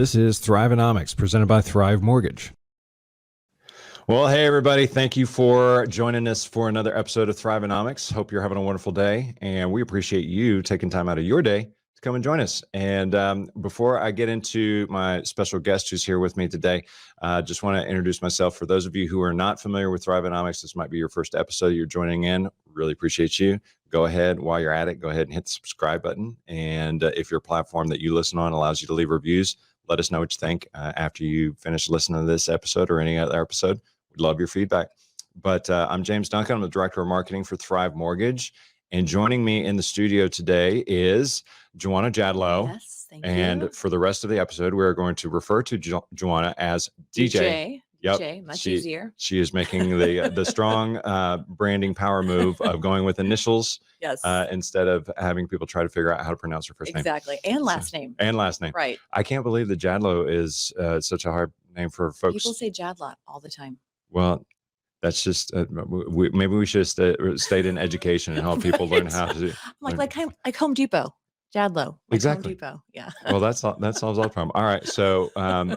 This is Thrivenomics, presented by Thrive Mortgage. Well, hey, everybody. Thank you for joining us for another episode of Thrivenomics. Hope you're having a wonderful day, and we appreciate you taking time out of your day to come and join us. And before I get into my special guest who's here with me today, just want to introduce myself. For those of you who are not familiar with Thrivenomics, this might be your first episode you're joining in. Really appreciate you. Go ahead, while you're at it, go ahead and hit the subscribe button. And if your platform that you listen on allows you to leave reviews, let us know what you think after you finish listening to this episode or any other episode. We'd love your feedback. But I'm James Duncan. I'm the Director of Marketing for Thrive Mortgage. And joining me in the studio today is Djuana Jadlot. Yes, thank and you. For the rest of the episode, we are going to refer to Djuana as DJ. Yep. DJ, much easier. She is making the strong branding power move of going with initials. Yes. Instead of having people try to figure out how to pronounce her first name. Exactly. And last name. And last name. Right. I can't believe that Jadlot is such a hard name for folks. People say Jadlot all the time. Well, that's just maybe we should have stayed in education and help people learn how to do. Like Home Depot. Jadlot. Exactly. Home Depot. Yeah. Well, that solves all the problem. All right. So,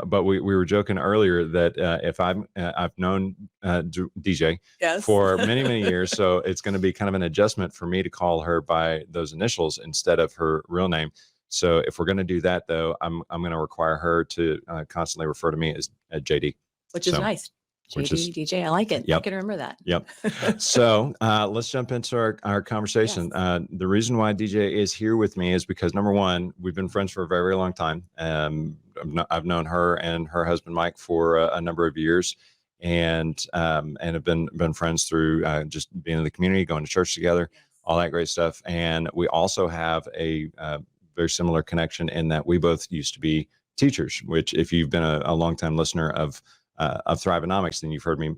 but we were joking earlier that if I've known DJ Yes. for many years, so it's going to be kind of an adjustment for me to call her by those initials instead of her real name. So if we're going to do that, though, I'm going to require her to constantly refer to me as JD, which is nice. JD, DJ, I like it. Yep. I can remember that. Yep. So let's jump into our conversation. Yes. The reason why DJ is here with me is because, number one, we've been friends for a very, very long time. I've known her and her husband, Mike, for a number of years, and have been friends through just being in the community, going to church together, all that great stuff. And we also have a very similar connection in that we both used to be teachers, which if you've been a longtime listener of Thrivenomics, then you've heard me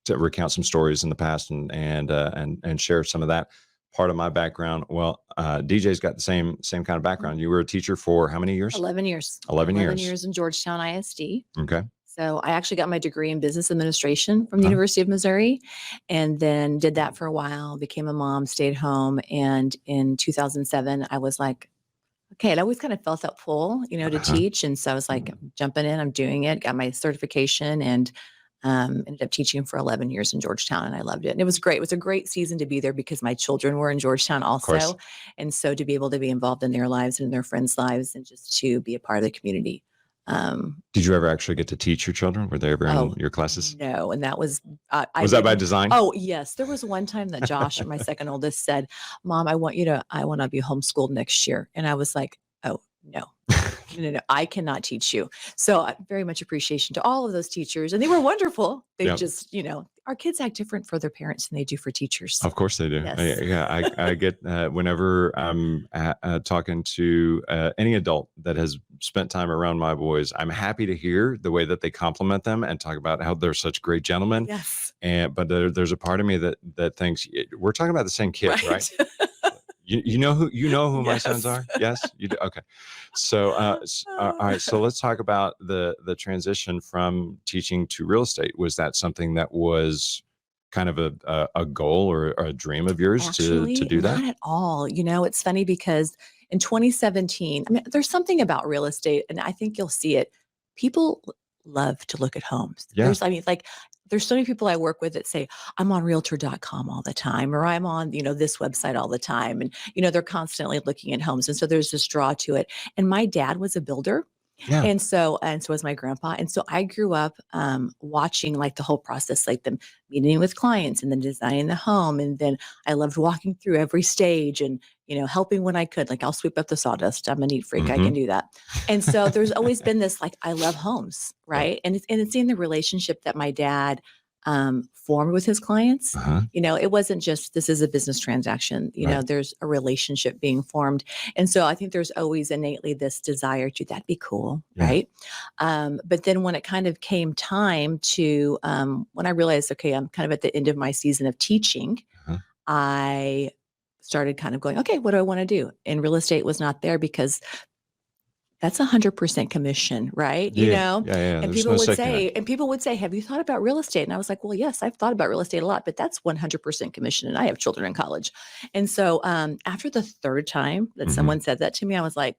to recount some stories in the past and share some of that part of my background. Well, DJ's got the same kind of background. You were a teacher for how many years? 11 years. 11 years. 11 years in Georgetown ISD. Okay. So I actually got my degree in business administration from the University of Missouri, and then did that for a while, became a mom, stayed home. And in 2007, I was like, okay, it always kind of felt that pull, to teach. And so I was like, jumping in, I'm doing it, got my certification, and ended up teaching for 11 years in Georgetown, and I loved it. And it was great. It was a great season to be there because my children were in Georgetown also. And so to be able to be involved in their lives and their friends' lives, and just to be a part of the community. Did you ever actually get to teach your children? Were they ever in your classes? No. And that was, was that by design? Oh, yes. There was one time that Josh, my second oldest, said, Mom, I want to be homeschooled next year. And I was like, oh, no. No, I cannot teach you. So very much appreciation to all of those teachers. And they were wonderful. They just, our kids act different for their parents than they do for teachers. Of course they do. Yes. I get whenever I'm talking to any adult that has spent time around my boys, I'm happy to hear the way that they compliment them and talk about how they're such great gentlemen. Yes. But there's a part of me that thinks we're talking about the same kid, right? You know who my sons are? Yes, you do. Okay. So, all right. So let's talk about the transition from teaching to real estate. Was that something that was kind of a goal or a dream of yours? Actually, to do that? Not at all. It's funny because in 2017, there's something about real estate, and I think you'll see it. People love to look at homes. Yeah. There's so many people I work with that say, I'm on Realtor.com all the time, or I'm on, this website all the time. And, they're constantly looking at homes. And so there's this draw to it. And my dad was a builder. Yeah. And so was my grandpa. And so I grew up watching like the whole process, like them meeting with clients and then designing the home. And then I loved walking through every stage and, helping when I could. Like, I'll sweep up the sawdust. I'm a neat freak. I can do that. And so there's always been this, like, I love homes. Right. And it's in the relationship that my dad formed with his clients. It wasn't just, this is a business transaction, there's a relationship being formed. And so I think there's always innately this desire to, that'd be cool. Yeah. Right. But then when it kind of came time to, when I realized, okay, I'm kind of at the end of my season of teaching, I started kind of going, okay, what do I want to do? And real estate was not there because that's 100% commission, right? Yeah. And people would say, have you thought about real estate? And I was like, well, yes, I've thought about real estate a lot, but that's 100% commission. And I have children in college. And so after the third time that someone said that to me, I was like,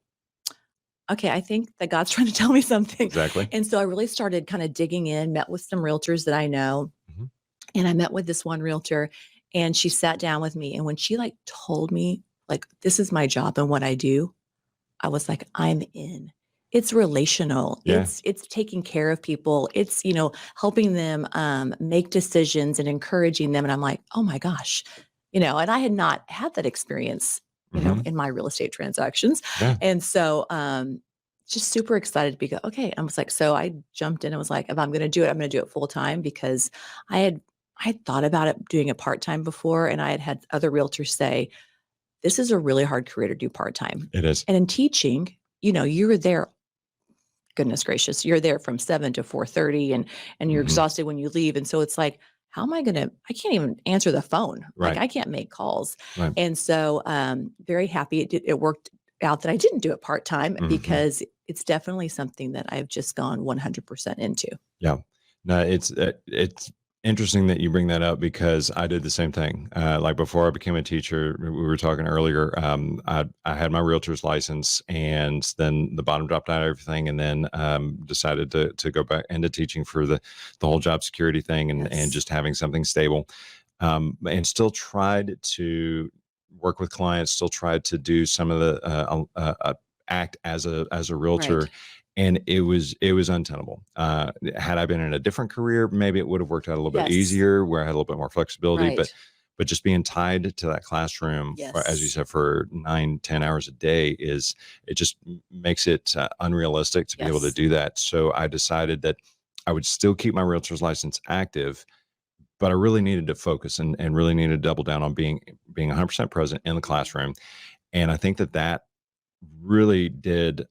okay, I think that God's trying to tell me something. Exactly. And so I really started kind of digging in, met with some realtors that I know. Mhm. And I met with this one realtor, and she sat down with me. And when she like told me, like, this is my job and what I do, I was like, I'm in. It's relational. Yeah. It's taking care of people. It's, helping them make decisions and encouraging them. And I'm like, oh my gosh, and I had not had that experience, Mhm. in my real estate transactions. Yeah. And so just super excited to be okay. I was like, so I jumped in and was like, if I'm gonna do it, I'm gonna do it full time because I had thought about it doing it part-time before, and I had other realtors say, this is a really hard career to do part-time. It is. And in teaching, you're there, goodness gracious, you're there from 7 to 4:30 and you're Mhm. exhausted when you leave. And so it's like, how am I I can't even answer the phone. Like Right. I can't make calls. Right. And so very happy it worked out that I didn't do it part-time Mhm. because it's definitely something that I've just gone 100% into. Yeah. No, it's interesting that you bring that up because I did the same thing. Like before I became a teacher, we were talking earlier. I had my realtor's license, and then the bottom dropped out of everything, and then decided to go back into teaching for the whole job security thing and Yes. just having something stable. And still tried to work with clients. Still tried to do some of the act as a Right. realtor, and it was untenable. Had I been in a different career, maybe it would have worked out a little bit Yes. easier, where I had a little bit more flexibility. Right. But just being tied to that classroom, for, as you Yes. said, for 9-10 hours a day it just makes it unrealistic to be able to Yes. do that. So I decided that I would still keep my realtor's license active, but I really needed to focus and really needed to double down on being 100% present in the Mhm. classroom. And I think that really did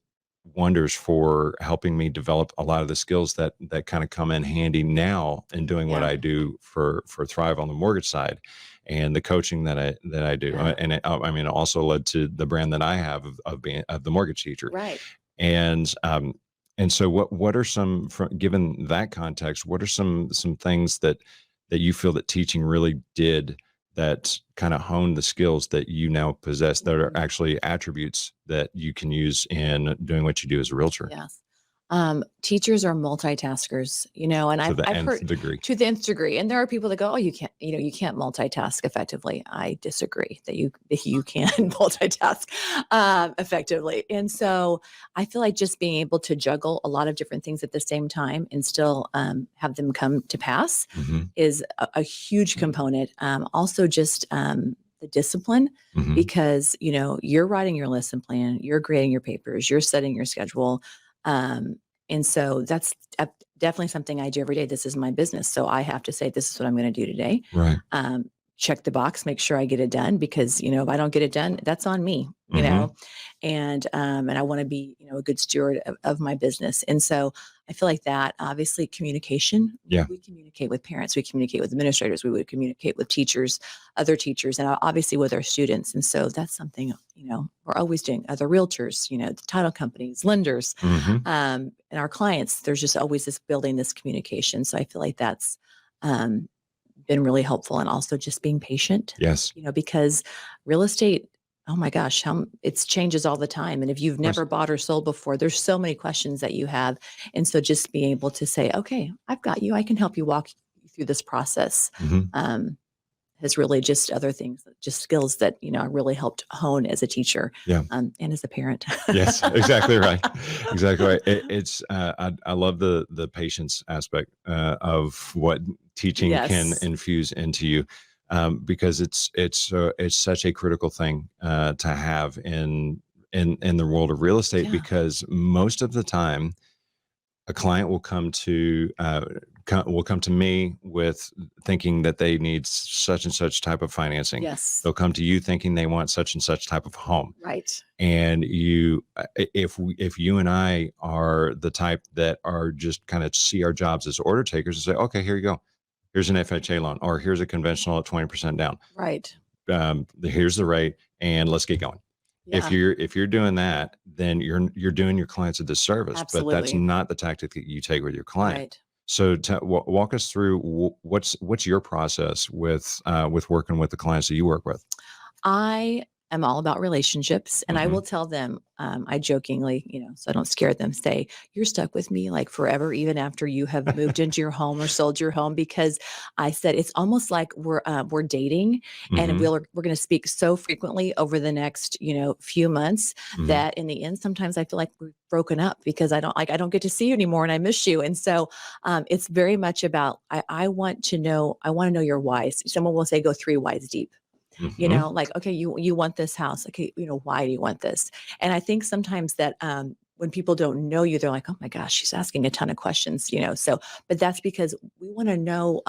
wonders for helping me develop a lot of the skills that kind of come in handy now in doing what Yeah. I do for Thrive on the mortgage side, and the coaching that I do. Yeah. And I mean, it also led to the brand that I have of being of the mortgage teacher. Right. And so what are some, given that context, what are some things that you feel that teaching really did, that kind of hone the skills that you now possess, that are Mhm. actually attributes that you can use in doing what you do as a realtor Yes. Teachers are multitaskers, and to I've the I've nth heard degree? to the nth degree. And there are people that go, "Oh, you can't multitask effectively." I disagree that you can multitask effectively. And so I feel like just being able to juggle a lot of different things at the same time and still have them come to pass Hmm. is a huge component. Also, just the discipline, Hmm. because you're writing your lesson plan, you're grading your papers, you're setting your schedule. Um, and so that's definitely something I do every day. This is my business. So I have to say, this is what I'm going to do today. Right. Um, check the box, make sure I get it done because, if I don't get it done, that's on me, Hmm. and I want to be, a good steward of my business. And so I feel like that obviously communication, Yeah. we communicate with parents, we communicate with administrators, we would communicate with teachers, other teachers, and obviously with our students. And so that's something, we're always doing. Other realtors, the title companies, lenders, Hmm. and our clients, there's just always this building this communication. So I feel like that's um, been really helpful. And also just being patient, Yes. because real estate, oh my gosh, it's changes all the time. And if you've Of course. never bought or sold before, there's so many questions that you have. And so just being able to say, okay, I've got you, I can help you walk you through this process. Hmm. Um, has really just other things, just skills that, I really helped hone as a teacher, Yeah. and as a parent. Yes, exactly right. Exactly right. I love the patience aspect of what teaching can Yes. infuse into you, because it's such a critical thing to have in the world of real estate, Yeah. because most of the time a client will come to me with thinking that they need such and such type of financing. Yes. They'll come to you thinking they want such and such type of home. Right. And if you and I are the type that are just kind of see our jobs as order takers and say, okay, here you go, here's an FHA loan, or here's a conventional at 20% down, Right. here's the rate, and let's get going. If Yeah. you're doing that, then you're doing your clients a disservice. But that's Absolutely. not the tactic that you take with your client. Right. So walk us through what's your process with working with the clients that you work with. I am all about relationships. And I will tell them, I jokingly, so I don't scare them, say, you're stuck with me like forever, even after you have moved into your home or sold your home, because I said, it's almost like we're dating, and we're going to speak so frequently over the next, few months that in the end, sometimes I feel like we've broken up because I don't get to see you anymore and I miss you. And so it's very much about, I want to know your whys. Someone will say, go 3 whys deep. Like, okay, you want this house. Okay, why do you want this? And I think sometimes that when people don't know you, they're like, oh my gosh, she's asking a ton of questions, so, but that's because we want to know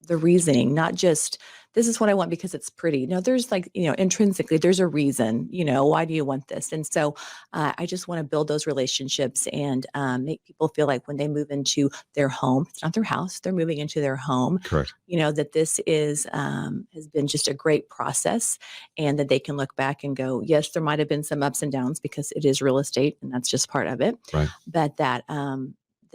the reasoning, not just this is what I want because it's pretty. No, there's like, intrinsically, there's a reason, why do you want this? And so I just want to build those relationships and make people feel like when they move into their home, it's not their house, they're moving into their home. Correct. That this is has been just a great process, and that they can look back and go, yes, there might have been some ups and downs because it is real estate and that's just part of it. Right. But that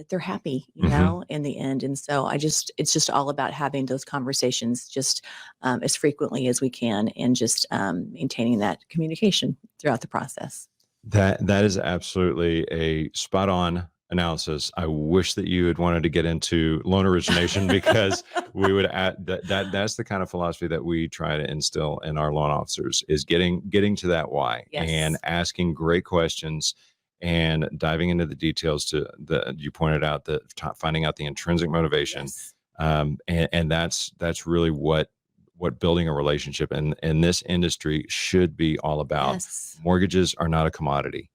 they're happy, in the end. And so it's just all about having those conversations just as frequently as we can, and just maintaining that communication throughout the process. That is absolutely a spot on analysis. I wish that you had wanted to get into loan origination because we would add that's the kind of philosophy that we try to instill in our loan officers, is getting to that why. Yes. And asking great questions and diving into the details you pointed out, finding out the intrinsic motivation. Yes. And that's really what building a relationship in this industry should be all about. Yes. Mortgages are not a commodity,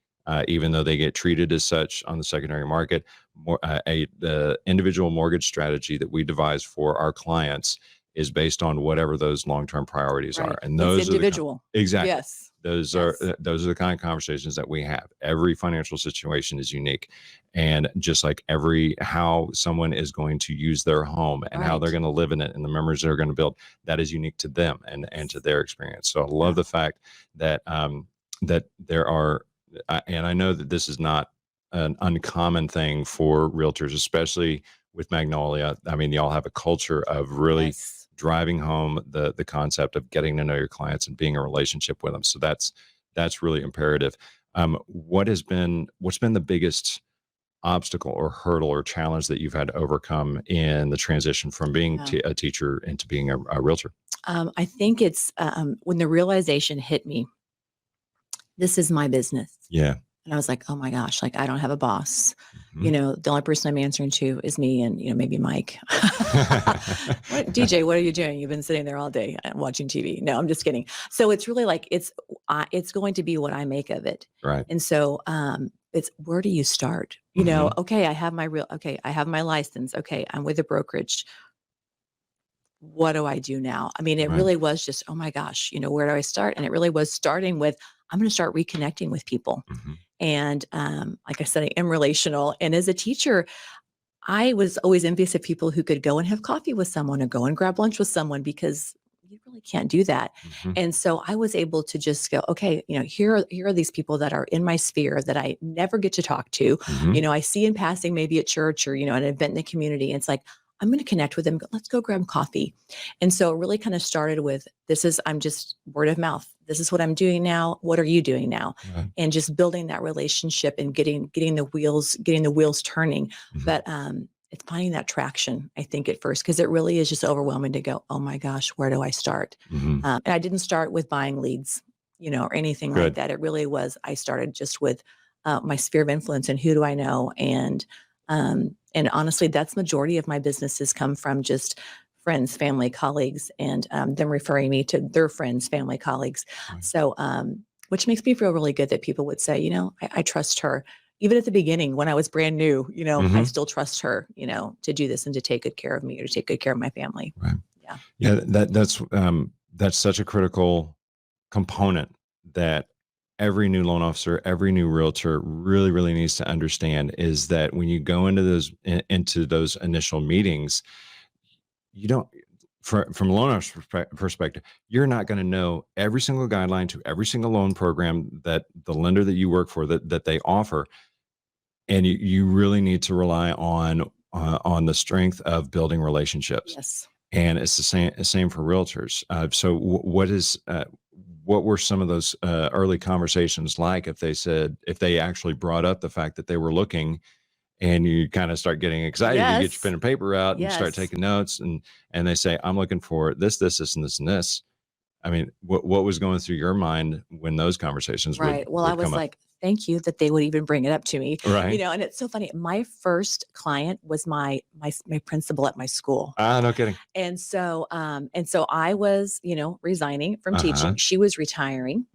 even though they get treated as such on the secondary market. The individual mortgage strategy that we devise for our clients is based on whatever those long-term priorities Right. are, and those it's individual. Exactly. Yes. Those are the kind of conversations that we have. Every financial situation is unique, and just like how someone is going to use their home and how they're going to live in it and the memories they're going to build, that is unique to them and to their experience. So I love the fact that that there are, and I know that this is not an uncommon thing for realtors, especially with Magnolia. I mean, y'all have a culture of really driving home the concept of getting to know your clients and being a relationship with them. So that's really imperative. What's been the biggest obstacle or hurdle or challenge that you've had to overcome in the transition from being a teacher into being a realtor? I think it's when the realization hit me, this is my business. Yeah. And I was like, oh my gosh, like I don't have a boss. Mhm. The only person I'm answering to is me and, maybe Mike. DJ, what are you doing? You've been sitting there all day watching TV. No, I'm just kidding. So it's really like, it's going to be what I make of it. Right. And so it's, where do you start? Okay, I have my license. Okay, I'm with a brokerage. What do I do now? I mean, it really was just, oh my gosh, where do I start? And it really was starting with, I'm going to start reconnecting with people. And like I said, I am relational. And as a teacher, I was always envious of people who could go and have coffee with someone or go and grab lunch with someone, because you really can't do that. And so I was able to just go, okay, here are these people that are in my sphere that I never get to talk to. I see in passing, maybe at church or, an event in the community. And it's like, I'm going to connect with them. Let's go grab coffee. And so it really kind of started with, I'm just word of mouth. This is what I'm doing now. What are you doing now? And just building that relationship and getting the wheels turning. But it's finding that traction, I think, at first, because it really is just overwhelming to go, oh my gosh, where do I start? And I didn't start with buying leads, or anything like that. It really was, I started just with my sphere of influence and who do I know? And honestly, that's majority of my businesses come from just friends, family, colleagues, and them referring me to their friends, family, colleagues. So, which makes me feel really good that people would say, I trust her. Even at the beginning, when I was brand new, I still trust her, to do this and to take good care of me or to take good care of my family. Right. Yeah. Yeah. That's such a critical component that every new loan officer, every new realtor really, really needs to understand, is that when you go into those initial meetings, you don't, from a loan officer perspective, you're not going to know every single guideline to every single loan program that the lender that you work for that they offer. And you really need to rely on the strength of building relationships. Yes. And it's the same for realtors. So what were some of those early conversations like? If they actually brought up the fact that they were looking, and you kind of start getting excited, you get your pen Yes. and paper out and start Yes. taking notes, and they say, I'm looking for this, this, this, and this, and this. I mean, what was going through your mind when those conversations Right. Well, I would come was up? like, thank you that they would even bring it up to me, Right. and it's so funny. My first client was my principal at my school. Ah, no kidding. And so I was, resigning from teaching. Uh-huh. She was retiring.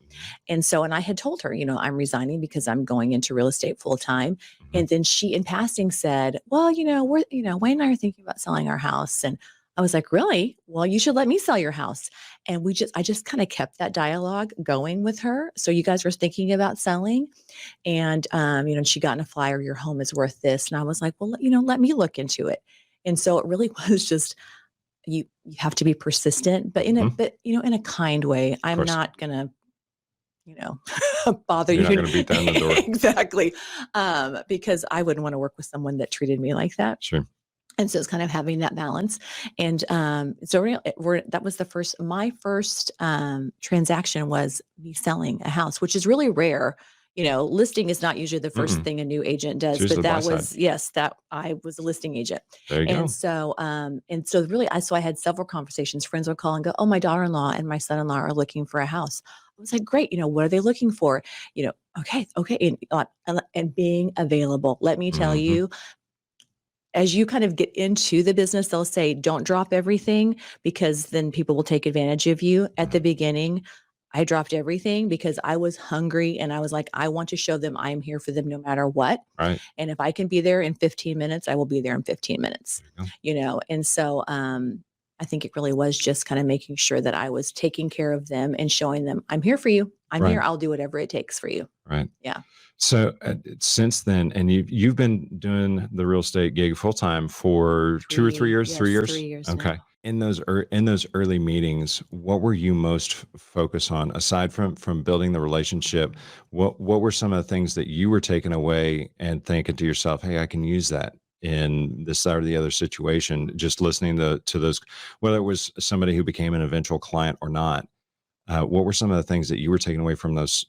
Mhm. And I had told her, I'm resigning because I'm going into real estate full time. Mhm. And then she in passing said, well, Wayne and I are thinking about selling our house. And I was like, really? Well, you should let me sell your house. And I just kind of kept that dialogue going with her. So you guys were thinking about selling, and, and she got in a flyer, your home is worth this. And I was like, well, let me look into it. And so it really was just, you have to be persistent, but Mhm. in a kind way. Of I'm course. not gonna, you know, bother You're not you. going to beat down the door. Exactly. Because I wouldn't want to work with someone that treated me like that. Sure. And so it's kind of having that balance. And that was my first transaction was me selling a house, which is really rare. Listing is not usually the first Mm-mm. thing a new agent It's does, usually but the buy that side. was, yes, that I was a listing agent. There you go. And so really, I had several conversations. Friends would call and go, oh, my daughter-in-law and my son-in-law are looking for a house. I was like, great. What are they looking for? Okay. And being available. Let me tell Mhm. you, as you kind of get into the business, they'll say, don't drop everything because then people will take advantage of you. At the Mhm. beginning, I dropped everything because I was hungry and I was like, I want to show them I'm here for them no matter what. Right. And if I can be there in 15 minutes, I will be there in 15 minutes, There you go. And so I think it really was just kind of making sure that I was taking care of them and showing them I'm here for you. I'm Right. here. I'll do whatever it takes for you. Right. Yeah. So since then, and you've been doing the real estate gig full time for 2 or 3 years, 3 years. 3 years Okay. now. In those early meetings, what were you most focused on aside from building the relationship? What were some of the things that you were taking away and thinking to yourself, hey, I can use that in this or the other situation? Just listening to those, whether it was somebody who became an eventual client or not. What were some of the things that you were taking away from those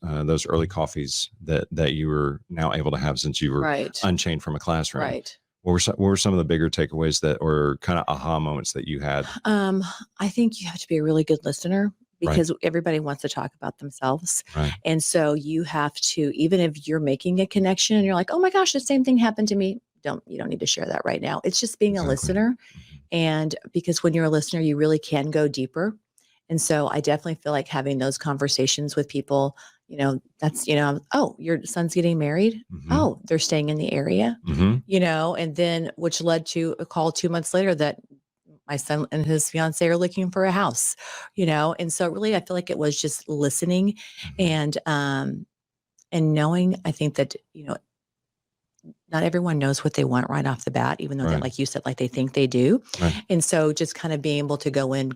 early coffees that you were now able to have since you were Right. unchained from a classroom? Right. What were some of the bigger takeaways that or kind of aha moments that you had? Um, I think you have to be a really good listener Right. because everybody wants to talk about themselves. Right. And so you have to, even if you're making a connection and you're like, oh my gosh, the same thing happened to me. You don't need to share that right now. It's just being a Exactly. listener. Mhm. And because when you're a listener, you really can go deeper. And so I definitely feel like having those conversations with people, that's, oh, your son's getting married. Mhm. Oh, they're staying in the area, Mhm. and then which led to a call 2 months later that my son and his fiance are looking for a house, and so really I feel like it was just listening Mhm. and knowing. I think that, not everyone knows what they want right off the bat, even though that, Right. like you said, like they think they do. Right. And so just kind of being able to going,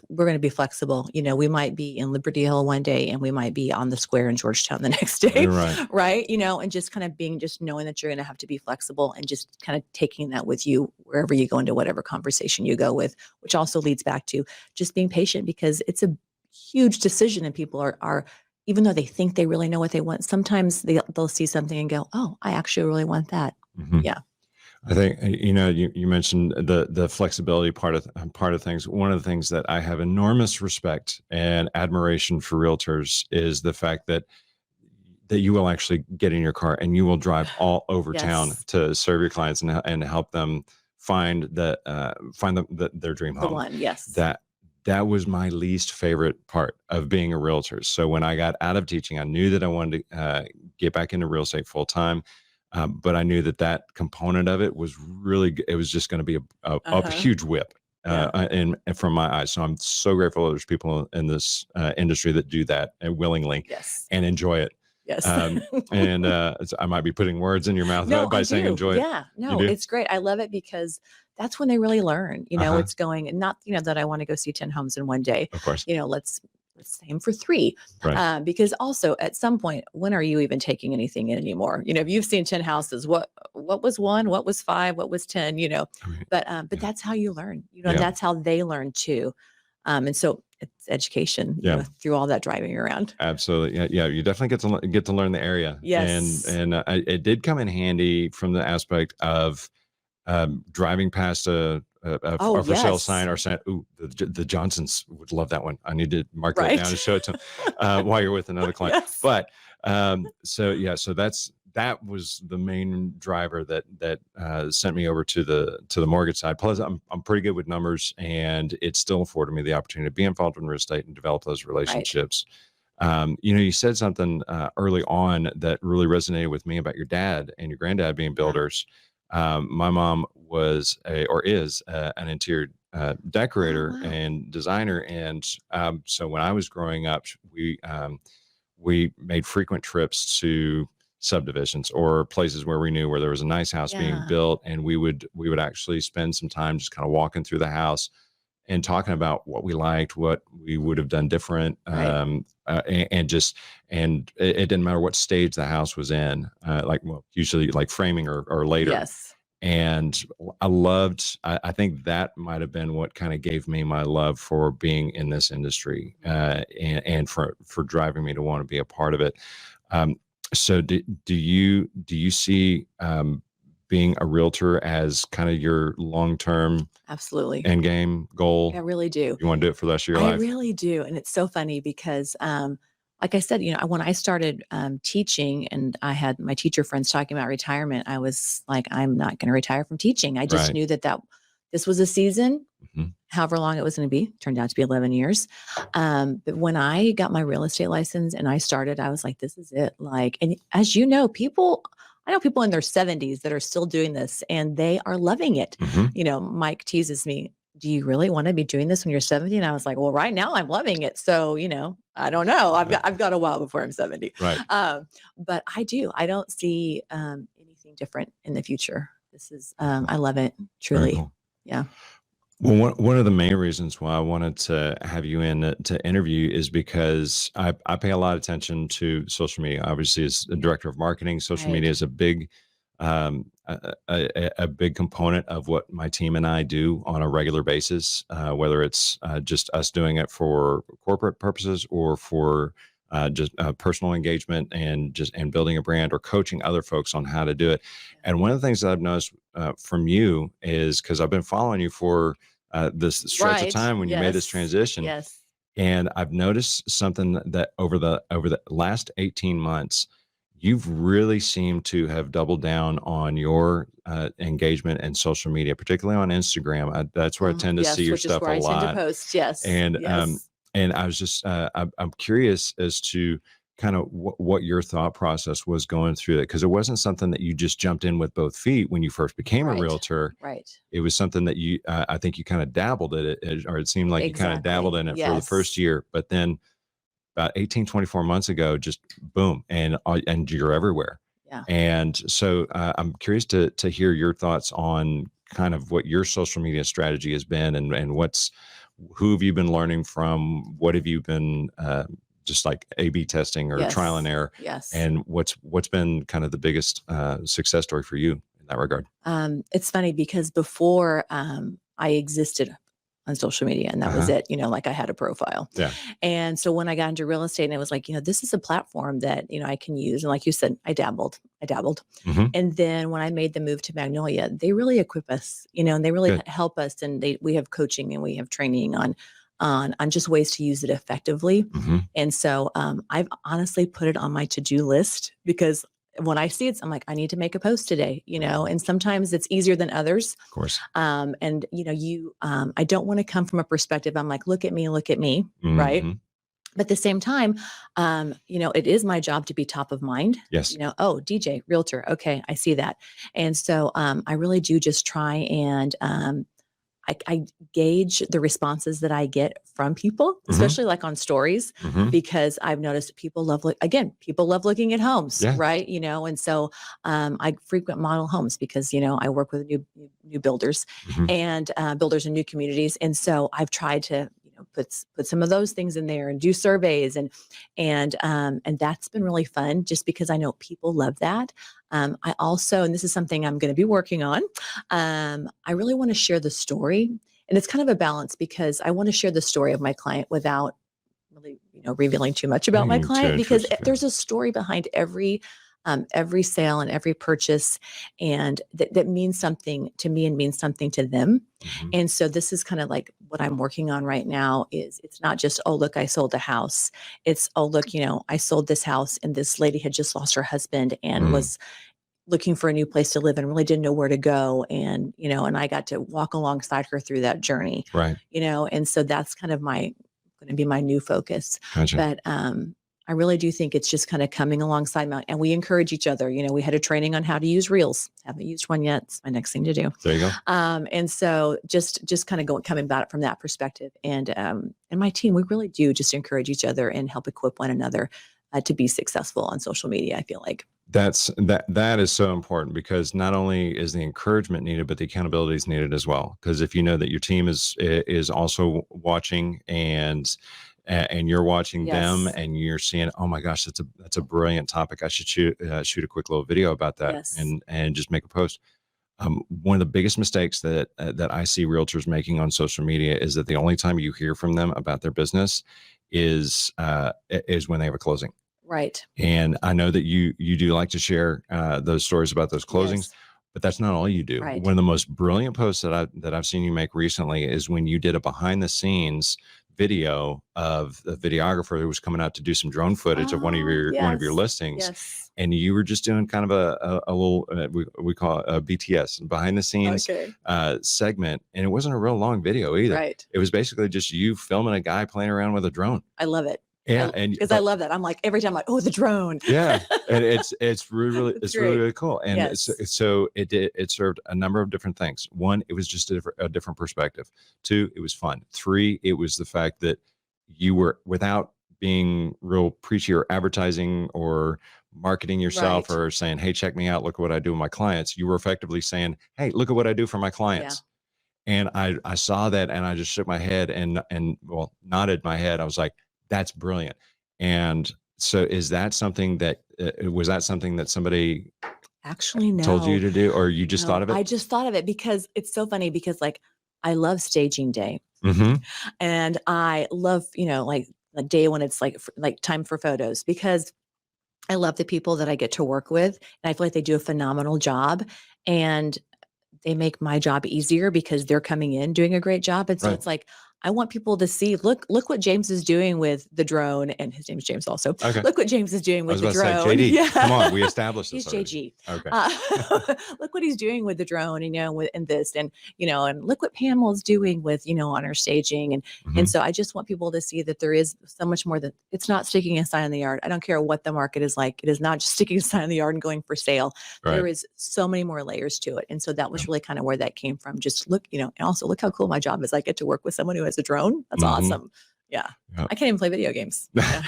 we're going to be flexible. We might be in Liberty Hill one day and we might be on the square in Georgetown the next day. You're right. Right. And just kind of just knowing that you're going to have to be flexible and just kind of taking that with you wherever you go into whatever conversation you go with, which also leads back to just being patient because it's a huge decision and people are even though they think they really know what they want, sometimes they'll see something and go, oh, I actually really want that. Mhm. Yeah. I think you mentioned the flexibility part of things. One of the things that I have enormous respect and admiration for realtors is the fact that you will actually get in your car and you will drive all over town Yes. to serve your clients and help them find their dream The home. one. Yes. That was my least favorite part of being a realtor. So when I got out of teaching, I knew that I wanted to get back into real estate full time. But I knew that component of it was it was just going to be a Uh-huh. huge whip Yeah. and from my eyes. So I'm so grateful there's people in this industry that do that willingly Yes. and enjoy it. Yes. And I might be putting words in your mouth No, by I saying do. enjoy it. Yeah. You No, do? it's great. I love it because that's when they really learn. Uh-huh. It's going and not, that I want to go see 10 homes in one day. Of course. Let's aim for 3. Right. Because also at some point, when are you even taking anything in anymore? If you've seen 10 houses, what was 1, what was 5, what was 10, I mean, but yeah. that's how you learn, and Yeah. that's how they learn too. And so it's education, you know, through all that driving around. Absolutely. Yeah. Yeah. You definitely get to learn the area. Yes. It did come in handy from the aspect of driving past Oh, a for sale yes. sign or saying, "Ooh, the Johnsons would love that one. I need to mark that down Right. and show it to them while you're with another client." Yes. But so yeah, so that was the main driver that sent me over to the mortgage side. Plus, I'm pretty good with numbers, and it still afforded me the opportunity to be involved in real estate and develop those Right. relationships. You know, you said something early on that really resonated with me about your dad and your granddad being builders. My mom was or is an interior Oh, decorator wow. and designer, and so when I was growing up, we made frequent trips to subdivisions or places where we knew where there was a nice house being Yeah. built, and we would actually spend some time just kind of walking through the house and talking about what we liked, what we would have done different, Right. and it didn't matter what stage the house was in, like well, usually like framing or later. Yes. And I think that might have been what kind of gave me my love for being in this industry, and for driving me to want to be a part of it. Um, so do you see being a realtor as kind of your long-term Absolutely. end game I goal? really do. You want to do it for the rest of your I life? really do. And it's so funny because, like I said, you know, when I started teaching and I had my teacher friends talking about retirement, I was like, I'm not going to retire from teaching. I just Right. knew that this was a season, Mhm. however long it was going to be, turned out to be 11 years. But when I got my real estate license and I started, I was like, this is it. Like, and as you know, I know people in their 70s that are still doing this and they are loving it. Mhm. You know, Mike teases me, do you really want to be doing this when you're 70? And I was like, well, right now I'm loving it. So, you know, I don't know. I've got a while before I'm 70. Right. But I don't see anything different in the future. This is, I love it Very truly. cool. Yeah. Well, one of the main reasons why I wanted to have you in to interview is because I pay a lot of attention to social media. Obviously, as a director of marketing, social Right. media is a big a big component of what my team and I do on a regular basis. Whether it's just us doing it for corporate purposes or for just personal engagement and building a brand or coaching other folks on how to do it. And one of the things that I've noticed from you is because I've been following you for this stretch of Right. time when you made this Yes. transition, Yes. and I've noticed something that over the last 18 months, you've really seemed to have doubled down on your engagement and social media, particularly on Instagram. That's where I tend to see Yes. your Which is stuff where a I tend to lot. post. Yes. And Yes. I was just I'm curious as to kind of what your thought process was going through it, because it wasn't something that you just jumped in with both feet when you first became a Right. realtor. Right. It was something that you I think you kind of dabbled in it, or it seemed like you kind of dabbled Exactly. in it for the first Yes. year, but then about 18, 24 months ago, just boom, and you're everywhere. Yeah. And so I'm curious to hear your thoughts on kind of what your social media strategy has been, and who have you been learning from? What have you been just like A/B testing or trial and Yes. error? Yes. And what's been kind of the biggest success story for you in that regard? It's funny because before I existed on social media and that was Uh-huh. it, you know, like I had a profile. Yeah. And so when I got into real estate and it was like, you know, this is a platform that, you know, I can use. And like you said, I dabbled. Hmm. And then when I made the move to Magnolia, they really equip us, you know, and they really Good. help us. And we have coaching and we have training on just ways to use it effectively. Hmm. And so I've honestly put it on my to-do list because when I see it, I'm like, I need to make a post today, you know, and sometimes it's easier than others. Of course. And you know, I don't want to come from a perspective. I'm like, look at me, right? Hmm. But at the same time, you know, it is my job to be top of mind. Yes. You know, oh, DJ, realtor. Okay, I see that. And so I really do just try and I gauge the responses that I get from people, Hmm. especially like on stories, Hmm. because I've noticed people love, people love looking at homes, Yeah. right? You know, and so I frequent model homes because, you know, I work with new builders Hmm. and builders in new communities. And so I've tried to, you know, put some of those things in there and do surveys and that's been really fun just because I know people love that. I also, and this is something I'm going to be working on, I really want to share the story And it's kind of a balance because I want to share the story of my client without really, revealing too much about my Too client, because intrusive. there's a story behind every sale and every purchase, and that means something to me and means something to them. Mhm. And so this is kind of like what I'm working on right now. Is it's not just, oh look, I sold a house. It's, oh look, I sold this house and this lady had just lost her husband and Mm. was looking for a new place to live and really didn't know where to go. And, and I got to walk alongside her through that journey, Right. and so that's kind of going to be my new focus. Gotcha. But, I really do think it's just kind of coming alongside and we encourage each other. We had a training on how to use Reels. Haven't used one yet. It's my next thing to do. There you go. And so just kind of coming about it from that perspective. And my team, we really do just encourage each other and help equip one another to be successful on social media. I feel like. That is so important, because not only is the encouragement needed, but the accountability is needed as well. Because if you know that your team is also watching and you're watching them, Yes. and you're seeing, oh my gosh, that's a brilliant topic. I should shoot a quick little video about that. Yes. And just make a post. One of the biggest mistakes that I see realtors making on social media is that the only time you hear from them about their business is when they have a closing. Right. And I know that you do like to share those stories about those closings, Yes. but that's not all you do. Right. One of the most brilliant posts that I've seen you make recently is when you did a behind the scenes video of the videographer who was coming out to do some drone footage of one of your listings. Yes. And you were just doing kind of a little we call it a BTS, behind the scenes segment, and it wasn't a real long video either. Right. It was basically just you filming a guy playing around with a drone. I love it. Yeah, because I love that. I'm like, every time I'm like, oh, the drone. Yeah, and it's really It's really cool. And Yes. so it served a number of different things. One, it was just a different perspective. Two, it was fun. Three, it was the fact that you were, without being real preachy or advertising or marketing yourself Right. or saying, hey, check me out, look at what I do with my clients. You were effectively saying, hey, look at what I do for my clients. And I saw that, and I just shook my head and well, nodded my head. I was like, that's brilliant. And so is that something that was that something that somebody Actually, no. told you to do, or you just thought of it? I just thought of it because it's so funny, because like I love staging day. Mm-hmm. And I love, like the day when it's like time for photos, because I love the people that I get to work with, and I feel like they do a phenomenal job, and they make my job easier because they're coming in doing a great job. And so Right. it's like, I want people to see, look what James is doing with the drone, and his name's James also. Okay. Look what James is doing with the I was about drone. to say, JD, Yeah. come on, we established He's this already. JG. Okay. Look what he's doing with the drone, and this, and look what Pamela's doing with, on her staging. And Mhm. so I just want people to see that there is so much more, that it's not sticking a sign in the yard. I don't care what the market is like. It is not just sticking a sign in the yard and going for sale. Right. There is so many more layers to it. And so that was really kind of where that came from. Just look, and also look how cool my job is. I get to work with someone who has a drone. That's awesome. Yeah. Yep. I can't even play video games. Yeah.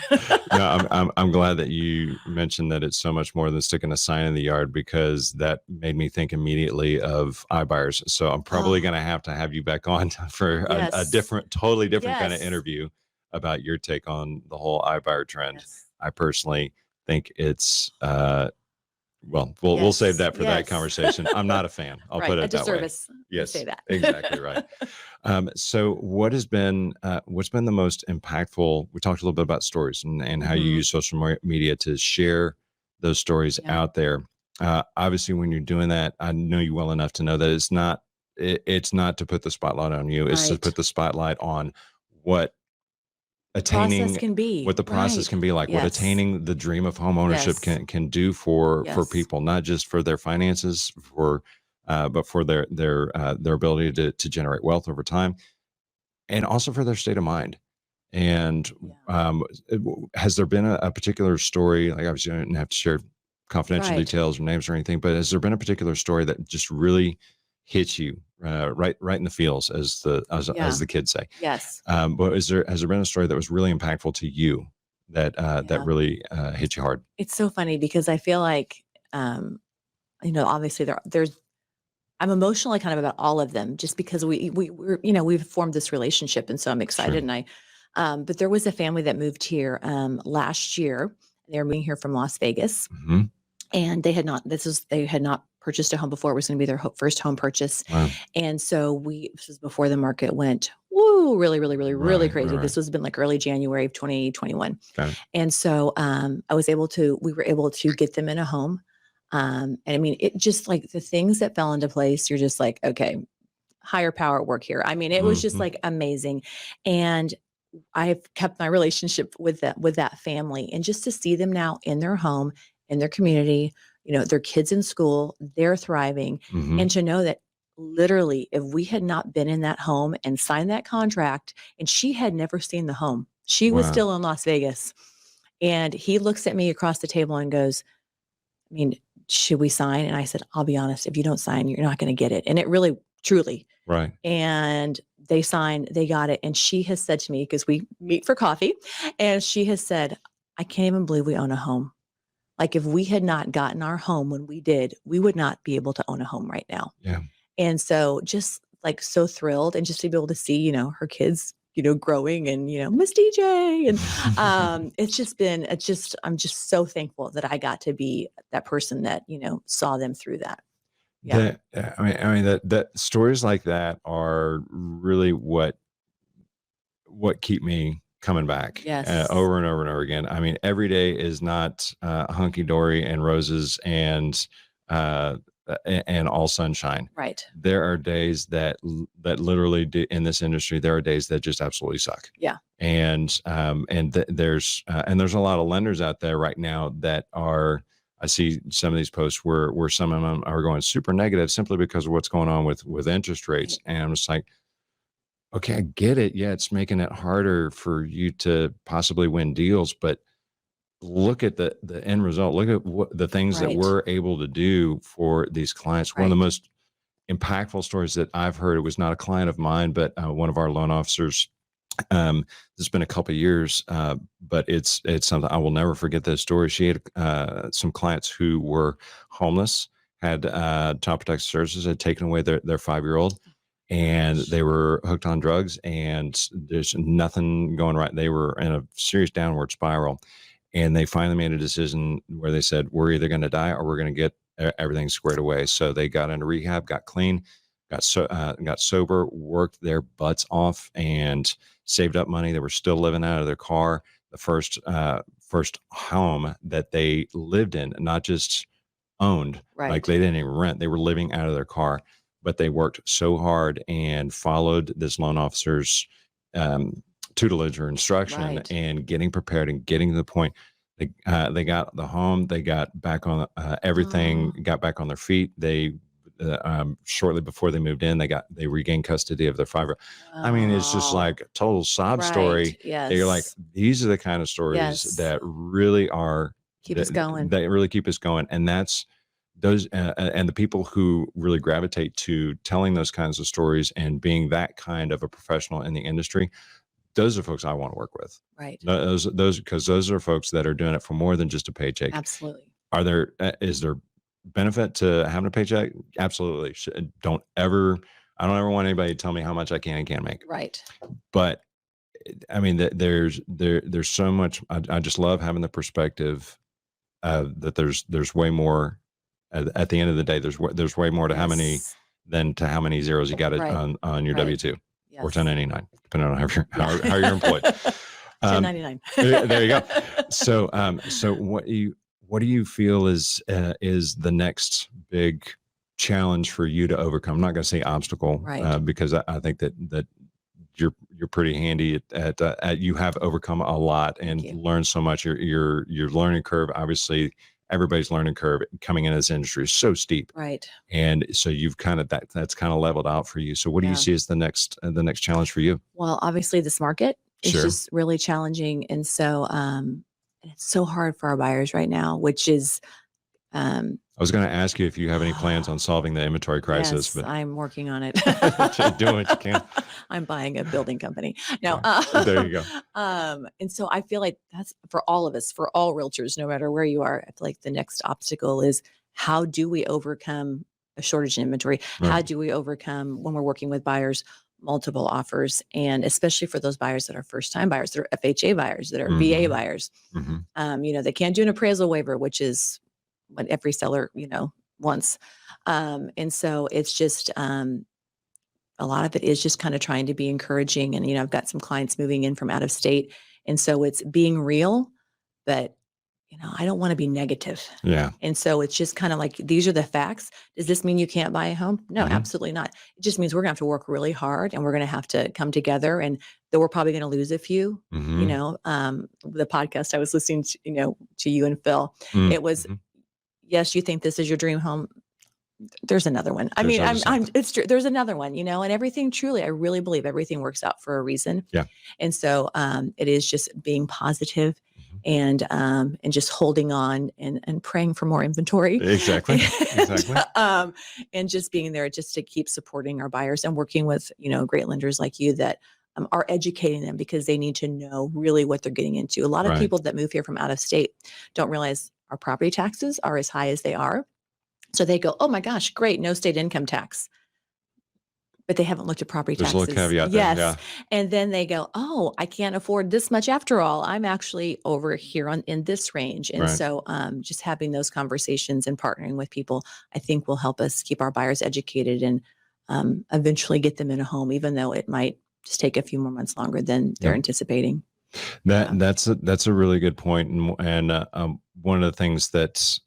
No, I'm glad that you mentioned that it's so much more than sticking a sign in the yard, because that made me think immediately of iBuyers. So I'm probably going to have you back on for a totally different kind of interview about your take on the whole iBuyer trend. Yes. I personally think it's well, we'll save that for that conversation. I'm not a fan. I'll put it that way. Yes, say that. Exactly right. So what's been the most impactful? We talked a little bit about stories and how you use social media to share those stories out there. Obviously, when you're doing that, I know you well enough to know that it's not to put the spotlight on you. It's to put the spotlight on what attaining what the process can be like, what attaining the dream of home ownership can do for people, not just for their finances, but for their ability to generate wealth over time, and also for their state of mind. And has there been a particular story, like obviously you don't have to share confidential details or names or anything, but has there been a particular story that just really hits you right in the feels, as the kids say? Yes. But has there been a story that was really impactful to you that really hit you hard? It's so funny because I feel like, obviously there's, I'm emotionally kind of about all of them, just because we've formed this relationship. And so I'm excited. Sure. And but there was a family that moved here last year. They were moving here from Las Vegas. Mm-hmm. And they had not purchased a home before. It was going to be their first home purchase. Wow. And so this was before the market went, woo, really, really, really, really crazy. Right. This was been like early January of 2021. Got it. And so we were able to get them in a home. And I mean, it just like the things that fell into place, you're just like, okay, higher power at work here. I mean, it was just like amazing. And I've kept my relationship with that family, and just to see them now in their home, in their community, their kids in school, they're thriving. And to know that literally, if we had not been in that home and signed that contract, and she had never seen the home, she was still in Las Vegas. And he looks at me across the table and goes, I mean, should we sign? And I said, I'll be honest, if you don't sign, you're not going to get it. And it really, truly. Right. And they signed, they got it. And she has said to me, because we meet for coffee, and she has said, I can't even believe we own a home. Like, if we had not gotten our home when we did, we would not be able to own a home right now. Yeah. And so just like so thrilled, and just to be able to see, her kids, growing, and, Miss DJ. And I'm just so thankful that I got to be that person that, saw them through that. Yeah. That stories like that are really what keep me coming back. Yes. Over and over and over again. I mean, every day is not hunky dory and roses and all sunshine. Right. There are days that literally in this industry, there are days that just absolutely suck. Yeah. And there's a lot of lenders out there right now that are, I see some of these posts where some of them are going super negative simply because of what's going on with interest rates. And I'm just like, okay, I get it. Yeah, it's making it harder for you to possibly win deals, but look at the end result. Look at what the things that we're able to do for these clients. One of the most impactful stories that I've heard, it was not a client of mine, but one of our loan officers. It's been a couple of years, but it's something I will never forget. This story. She had some clients who were homeless, had Child Protective Services had taken away their 5-year-old, and they were hooked on drugs, and there's nothing going right. They were in a serious downward spiral, and they finally made a decision where they said, we're either going to die or we're going to get everything squared away. So they got into rehab, got clean, got sober, worked their butts off, and saved up money. They were still living out of their car. The first home that they lived in, not just owned, like they didn't even rent. They were living out of their car, but they worked so hard and followed this loan officer's tutelage or instruction, and getting prepared and getting to the point. They got the home. They got back on everything. Got back on their feet. They shortly before they moved in, they regained custody of their 5-year-old. I mean, it's just like a total sob story. Yes. You're like, these are the kind of stories that really are keep us going. They really keep us going, and that's those and the people who really gravitate to telling those kinds of stories and being that kind of a professional in the industry. Those are folks I want to work with. Right. Because those are folks that are doing it for more than just a paycheck. Absolutely. Is there benefit to having a paycheck? Absolutely. I don't ever want anybody to tell me how much I can and can't make. Right. But I mean, there's so much. I just love having the perspective that there's way more. At the end of the day, there's way more to how many than to how many zeros you got it on your W-2 or 1099, depending on how you're employed. 1099. There you go. So what do you feel is the next big challenge for you to overcome? I'm not going to say obstacle, because I think that you're pretty handy at you have overcome a lot and learned so much. Your learning curve, obviously, everybody's learning curve coming into this industry is so steep, right? And so you've kind of that's kind of leveled out for you. So what do you see as the next challenge for you? Well, obviously, this market is just really challenging, and so it's so hard for our buyers right now, which is. I was going to ask you if you have any plans on solving the inventory crisis, yes, but I'm working on it. Doing what you can. I'm buying a building company. No, there you go. And so I feel like that's for all of us, for all realtors, no matter where you are. I feel like the next obstacle is, how do we overcome a shortage in inventory? Right. How do we overcome, when we're working with buyers, multiple offers, and especially for those buyers that are first-time buyers, that are FHA buyers, that are VA buyers. They can't do an appraisal waiver, which is what every seller, once. And so it's just, a lot of it is just kind of trying to be encouraging. And, I've got some clients moving in from out of state. And so it's being real, but, I don't want to be negative. Yeah. And so it's just kind of like, these are the facts. Does this mean you can't buy a home? No, absolutely not. It just means we're gonna have to work really hard and we're going to have to come together, and though we're probably going to lose a few, the podcast I was listening to, to you and Phil, it was, yes, you think this is your dream home. There's another one. I mean, it's true. There's another one, and everything truly, I really believe everything works out for a reason. Yeah. And so, it is just being positive and just holding on and praying for more inventory. Exactly. And just being there just to keep supporting our buyers and working with, great lenders like you that are educating them, because they need to know really what they're getting into. A lot of people that move here from out of state don't realize our property taxes are as high as they are. So they go, oh my gosh, great, no state income tax. But they haven't looked at property taxes. There's a little caveat there. Yes. Yeah. And then they go, oh, I can't afford this much after all. I'm actually over here in this range. And so just having those conversations and partnering with people, I think will help us keep our buyers educated and eventually get them in a home, even though it might just take a few more months longer than they're anticipating. That's a really good point. And one of the things that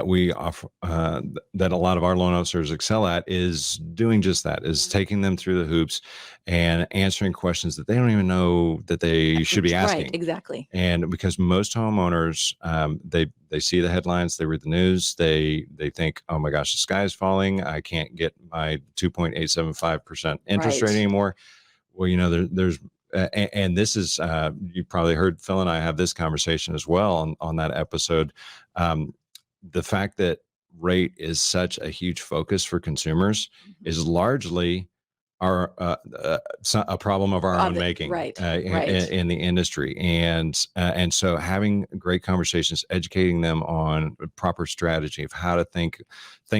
we offer, that a lot of our loan officers excel at, is doing just that, is taking them through the hoops and answering questions that they don't even know that they should be asking. Right, exactly. And because most homeowners, they see the headlines, they read the news, they think, oh my gosh, the sky is falling, I can't get my 2.875% interest rate anymore. Well, there's and this is, you probably heard Phil and I have this conversation as well on that episode. The fact that rate is such a huge focus for consumers is largely a problem of our own making, in the industry. And so having great conversations, educating them on proper strategy of how to think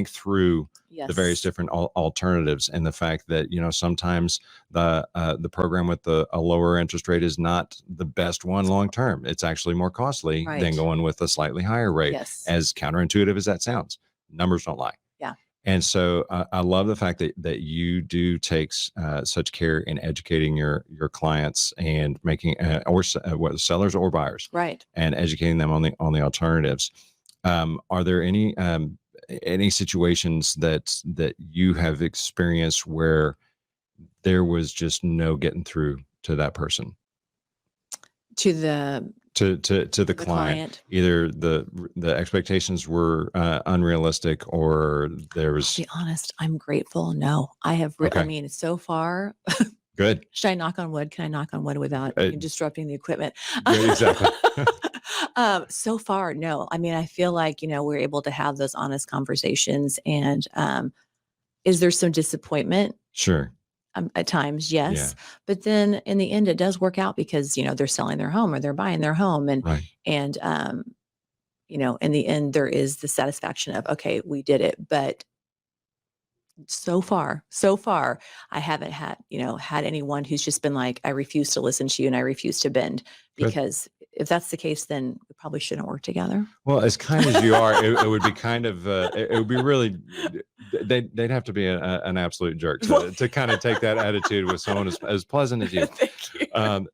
through the various different alternatives, and the fact that, sometimes the program with a lower interest rate is not the best one long term. It's actually more costly than going with a slightly higher rate. As counterintuitive as that sounds, numbers don't lie. And so I love the fact that you do take such care in educating your clients and making whether sellers or buyers, and educating them on the alternatives. Are there any situations that you have experienced where there was just no getting through to that person, to the client? Either the expectations were unrealistic, or there was. I'll be honest, I'm grateful. No, I have. I mean, so far. Good. Should I knock on wood? Can I knock on wood without disrupting the equipment? Yeah, exactly. So far, no. I mean, I feel like, we're able to have those honest conversations. And is there some disappointment? Sure. At times, yes. But then in the end, it does work out, because, they're selling their home or they're buying their home. And, in the end, there is the satisfaction of, okay, we did it. But so far, I haven't had anyone who's just been like, I refuse to listen to you and I refuse to bend. Because if that's the case, then we probably shouldn't work together. Well, as kind as you are, it would be kind of, it would be really, they'd have to be an absolute jerk to kind of take that attitude with someone as pleasant as you. Thank you.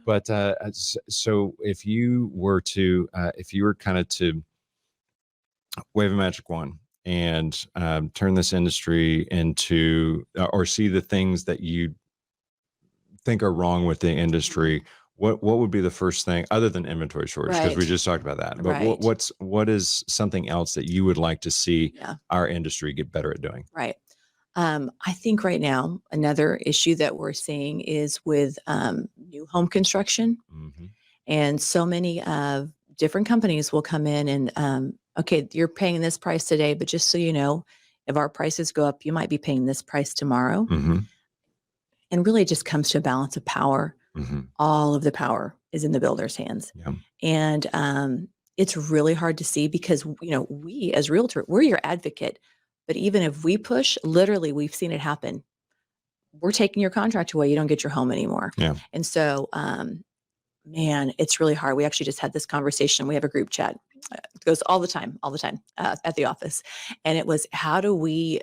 But so if you were kind of to wave a magic wand and turn this industry into, or see the things that you think are wrong with the industry, what would be the first thing, other than inventory shortage, because we just talked about that, but what is something else that you would like to see our industry get better at doing? I think right now, another issue that we're seeing is with new home construction. And so many different companies will come in and, okay, you're paying this price today, but just so you know, if our prices go up, you might be paying this price tomorrow. And really it just comes to a balance of power. All of the power is in the builder's hands. And it's really hard to see, because, we as Realtor, we're your advocate. But even if we push, literally, we've seen it happen. We're taking your contract away. You don't get your home anymore. And so, man, it's really hard. We actually just had this conversation. We have a group chat, goes all the time at the office. And it was, how do we,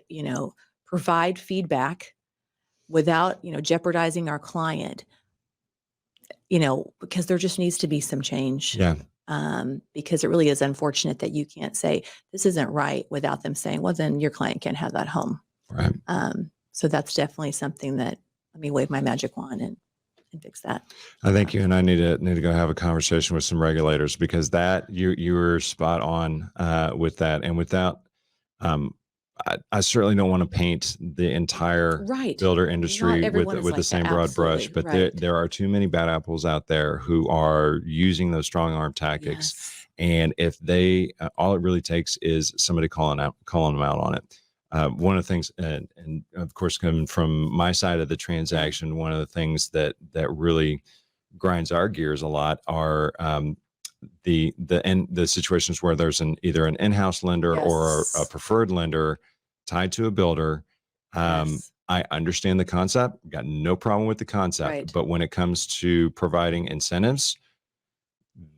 provide feedback without, jeopardizing our client, because there just needs to be some change. Yeah. Because it really is unfortunate that you can't say this isn't right without them saying, well, then your client can't have that home. Right. So that's definitely something that, let me wave my magic wand and fix that. I think you and I need to go have a conversation with some regulators, because that you were spot on with that. And without, I certainly don't want to paint the entire builder industry with the same broad brush, but there are too many bad apples out there who are using those strong arm tactics. Yes. And if they, all it really takes is somebody calling them out on it. One of the things, and of course, coming from my side of the transaction, one of the things that really grinds our gears a lot are the situations where there's either an in-house lender or a preferred lender tied to a builder. I understand the concept, got no problem with the concept, but when it comes to providing incentives,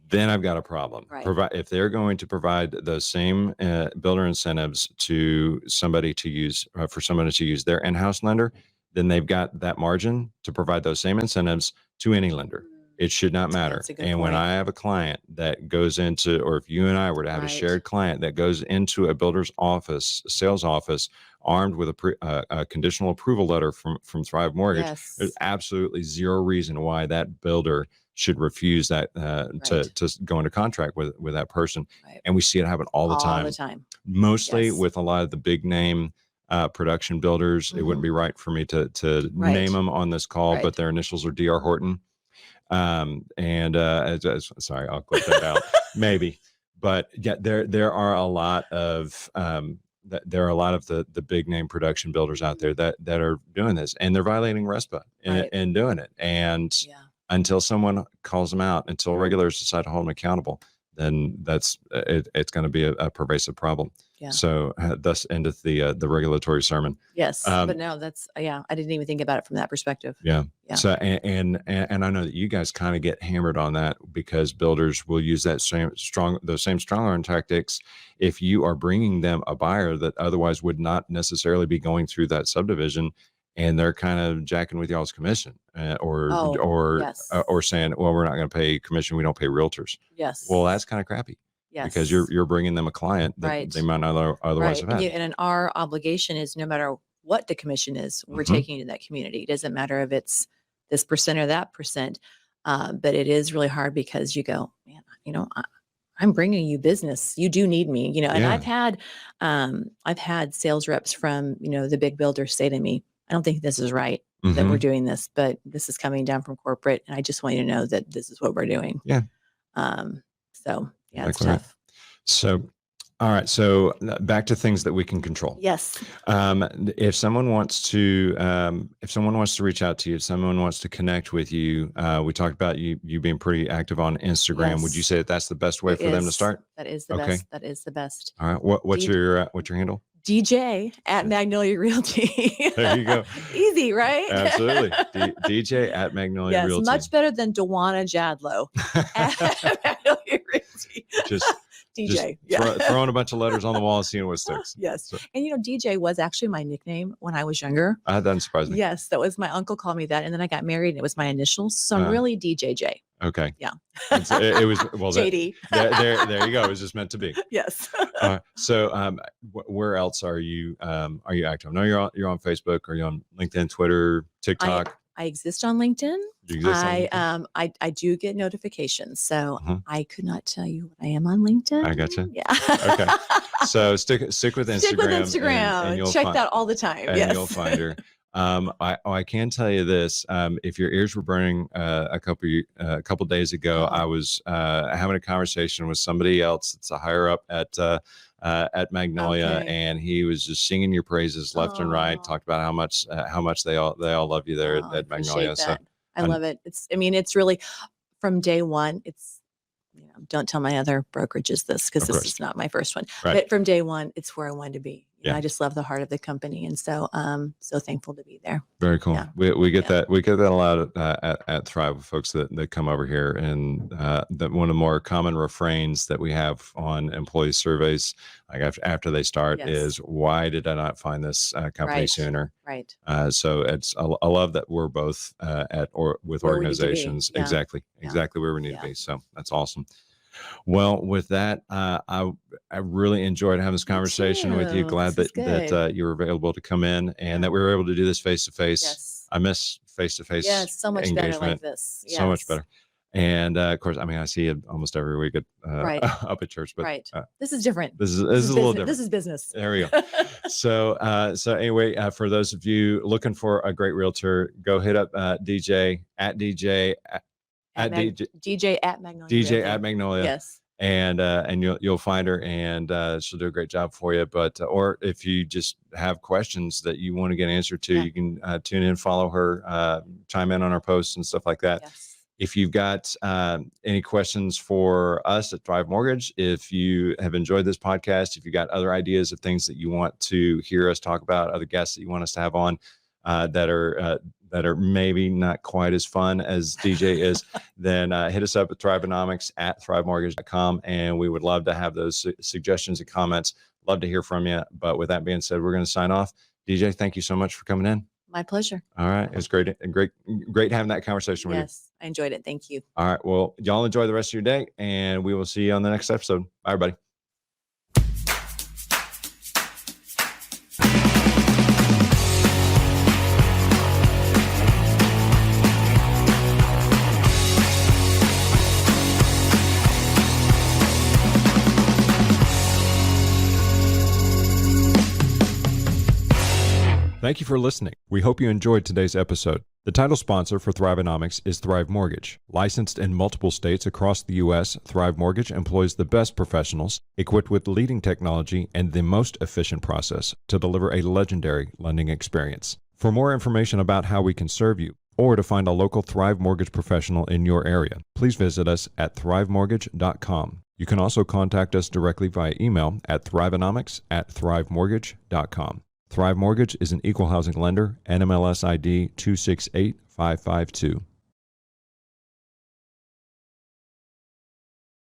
then I've got a problem. If they're going to provide those same builder incentives to somebody to use for somebody to use their in-house lender, then they've got that margin to provide those same incentives to any lender. It should not matter. And when I have a client that goes into, or if you and I were to have a shared client that goes into a builder's office, sales office, armed with a conditional approval letter from Thrive Mortgage, there's absolutely zero reason why that builder should refuse that to go into contract with that person. And we see it happen all the time. Mostly with a lot of the big name production builders. It wouldn't be right for me to name them on this call, but their initials are DR Horton. Sorry, I'll clip that out maybe. But yeah, there are a lot of the big name production builders out there that are doing this, and they're violating RESPA in doing it. And until someone calls them out, until regulators decide to hold them accountable, then it's going to be a pervasive problem. So thus endeth the regulatory sermon. But no, that's I didn't even think about it from that perspective. So and I know that you guys kind of get hammered on that, because builders will use those same strong arm tactics if you are bringing them a buyer that otherwise would not necessarily be going through that subdivision, and they're kind of jacking with y'all's commission, or saying, well, we're not going to pay commission, we don't pay realtors. Well, that's kind of crappy. Because you're bringing them a client that they might not otherwise have had. And our obligation is, no matter what the commission is, we're taking to that community. It doesn't matter if it's this percent or that percent, but it is really hard, because you go, man, I'm bringing you business. You do need me, And I've had sales reps from the big builders say to me, I don't think this is right that we're doing this, but this is coming down from corporate, and I just want you to know that this is what we're doing. So. Yeah, it's tough. So, all right. So back to things that we can control. If someone wants to reach out to you, if someone wants to connect with you, we talked about you being pretty active on Instagram. Would you say that that's the best way for them to start? That is the best. That is the best. All right. What's your handle? DJ at Magnolia Realty. There you go. Easy, right? Absolutely. DJ at Magnolia Realty. Much better than Djuana Jadlot at Magnolia Realty. Just DJ. Throwing a bunch of letters on the wall and seeing what sticks. So. And DJ was actually my nickname when I was younger. That doesn't surprise me. Yes, that was, my uncle called me that, and then I got married and it was my initials. So I'm really DJJ. Okay. Yeah. It was JD. There you go. It was just meant to be. Yes. So where else are you active? I know you're on Facebook. Are you on LinkedIn, Twitter, TikTok? I exist on LinkedIn. I do get notifications, so I could not tell you what I am on LinkedIn. I gotcha. Yeah. Okay. So stick with Instagram. Stick with Instagram. And you'll check that all the time. And you'll find her. I can tell you this: if your ears were burning a couple days ago, I was having a conversation with somebody else. It's a higher up at Magnolia, and he was just singing your praises left and right. Talked about how much they all love you there at Magnolia. So I love it. It's really from day one. It's don't tell my other brokerages this, because this is not my first one. But from day one, it's where I wanted to be. I just love the heart of the company. And so, so thankful to be there. Very cool. Yeah. We get that. We get that a lot at Thrive with folks that come over here. And that one of the more common refrains that we have on employee surveys, like after they start, is why did I not find this company sooner? Right. So I love that we're both with Where organizations exactly where we need to be. So that's awesome. Well, with that, I really enjoyed having this conversation with you. Glad that you were available to come in and that we were able to do this face to face. I miss face to face. Yes, so much better like this. So much better. And of course, I mean, I see you almost every week up at church, but this is different. This is a little different. This is business. There we go. So anyway, for those of you looking for a great realtor, go hit up DJ at Magnolia Realty. Yes. And you'll find her, and she'll do a great job for you. But or if you just have questions that you want to get answered to, you can tune in, follow her, chime in on our posts and stuff like that. Yes. If you've got any questions for us at Thrive Mortgage, if you have enjoyed this podcast, if you got other ideas of things that you want to hear us talk about, other guests that you want us to have on that are maybe not quite as fun as DJ is, then hit us up at Thrivenomics at thrivemortgage.com. And we would love to have those suggestions and comments. Love to hear from you. But with that being said, we're going to sign off. DJ, thank you so much for coming in. My pleasure. All right. It was great having that conversation with you. Yes, I enjoyed it. Thank you. All right. Well, y'all enjoy the rest of your day, and we will see you on the next episode. Bye, everybody. Thank you for listening. We hope you enjoyed today's episode. The title sponsor for Thrivenomics is Thrive Mortgage. Licensed in multiple states across the U.S., Thrive Mortgage employs the best professionals, equipped with leading technology and the most efficient process to deliver a legendary lending experience. For more information about how we can serve you, or to find a local Thrive Mortgage professional in your area, please visit us at thrivemortgage.com. You can also contact us directly via email at thrivenomics@thrivemortgage.com. Thrive Mortgage is an equal housing lender, NMLS ID 268552.